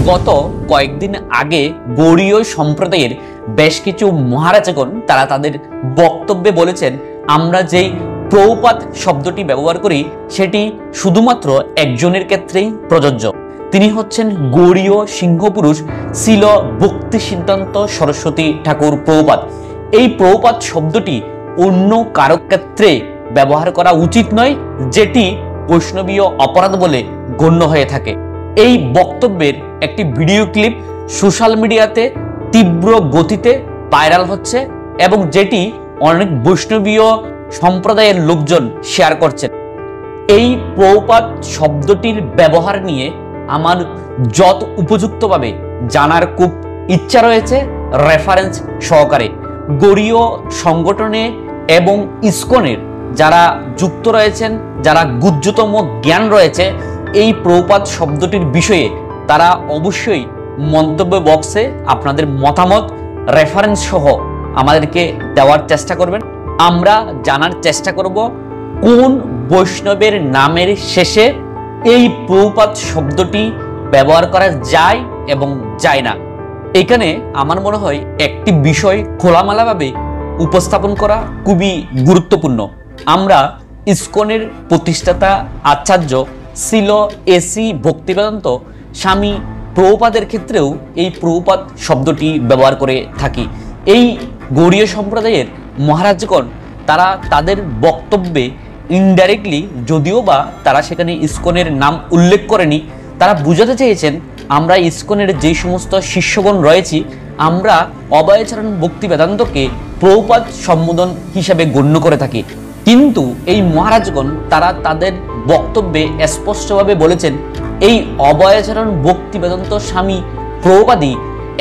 গত কয়েকদিন আগে গৌড়ীয় সম্প্রদায়ের বেশ কিছু মহারাজগণ তারা তাদের বক্তব্যে বলেছেন, আমরা যেই প্রভুপাদ শব্দটি ব্যবহার করি সেটি শুধুমাত্র একজনের ক্ষেত্রেই প্রযোজ্য। তিনি হচ্ছেন গৌড়ীয় সিংহপুরুষ শিল ভক্তি সিদ্ধান্ত সরস্বতী ঠাকুর প্রভুপাদ। এই প্রভুপাদ শব্দটি অন্য কারো ক্ষেত্রে ব্যবহার করা উচিত নয়, যেটি বৈষ্ণবীয় অপরাধ বলে গণ্য হয়ে থাকে। এই বক্তব্যের একটি ভিডিও ক্লিপ সোশ্যাল মিডিয়াতে তীব্র গতিতে ভাইরাল হচ্ছে এবং যেটি অনেক বৈষ্ণবীয় সম্প্রদায়ের লোকজন শেয়ার করছেন। এই প্রভুপাদ শব্দটির ব্যবহার নিয়ে আমার যত উপযুক্তভাবে জানার খুব ইচ্ছা রয়েছে রেফারেন্স সহকারে। গৌড়ীয় সংগঠনে এবং ইসকনের যারা যুক্ত রয়েছেন, যারা গুহ্যতম জ্ঞান রয়েছে এই প্রভুপাদ শব্দটির বিষয়ে, তারা অবশ্যই মন্তব্য বক্সে আপনাদের মতামত রেফারেন্স সহ আমাদেরকে দেওয়ার চেষ্টা করবেন। আমরা জানার চেষ্টা করব কোন বৈষ্ণবের নামের শেষে এই প্রভুপাদ শব্দটি ব্যবহার করা যায় এবং যায় না। এখানে আমার মনে হয় একটি বিষয় খোলামেলাভাবে উপস্থাপন করা খুবই গুরুত্বপূর্ণ। আমরা ইসকনের প্রতিষ্ঠাতা আচার্য শিল এসি ভক্তিবেদান্ত স্বামী প্রভুপাদের ক্ষেত্রেও এই প্রভুপাদ শব্দটি ব্যবহার করে থাকি। এই গৌড়ীয় সম্প্রদায়ের মহারাজগণ তারা তাদের বক্তব্যে ইনডাইরেক্টলি, যদিও বা তারা সেখানে ইসকনের নাম উল্লেখ করেনি, তারা বুঝাতে চেয়েছেন আমরা ইসকনের যে সমস্ত শিষ্যগণ রয়েছি আমরা অভয়চরণ ভক্তি বেদান্তকে প্রভুপাদ সম্বোধন হিসাবে গণ্য করে থাকি। কিন্তু এই মহারাজগণ তারা তাদের বক্তব্যে স্পষ্টভাবে বলেছেন এই অভয়চরণ ভক্তি বেদান্ত স্বামী প্রভুপাদই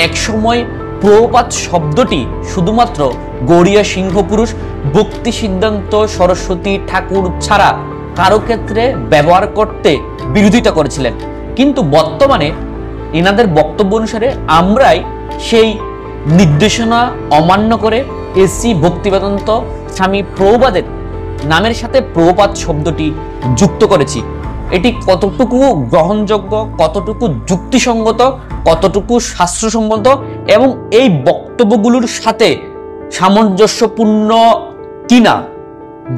একসময় প্রভুপাদ শব্দটি শুধুমাত্র গৌড়ীয় সিংহপুরুষ ভক্তি সিদ্ধান্ত সরস্বতী ঠাকুর ছাড়া কারো ক্ষেত্রে ব্যবহার করতে বিরোধিতা করেছিলেন। কিন্তু বর্তমানে এনাদের বক্তব্য অনুসারে আমরাই সেই নির্দেশনা অমান্য করে এসি ভক্তিবেদান্ত স্বামী প্রভুপাদের নামের সাথে প্রভুপাদ শব্দটি যুক্ত করেছি। এটি কতটুকু গ্রহণযোগ্য, কতটুকু যুক্তিসঙ্গত, কতটুকু শাস্ত্রসম্মত এবং এই বক্তব্যগুলোর সাথে সামঞ্জস্যপূর্ণ কিনা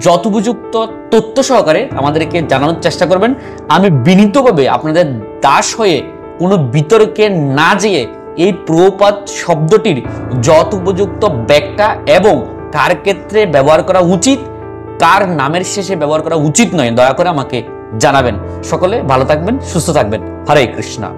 যথোপযুক্ত তথ্য সহকারে আমাদেরকে জানানোর চেষ্টা করবেন। আমি বিনীতভাবে আপনাদের দাস হয়ে কোনো বিতর্কে না যেয়ে এই প্রভুপাদ শব্দটির যথোপযুক্ত ব্যাখ্যা এবং কার ক্ষেত্রে ব্যবহার করা উচিত, কার নামের শেষে ব্যবহার করা উচিত নয়, দয়া করে আমাকে জানাবেন। সকলে ভালো থাকবেন, সুস্থ থাকবেন। হরে কৃষ্ণা।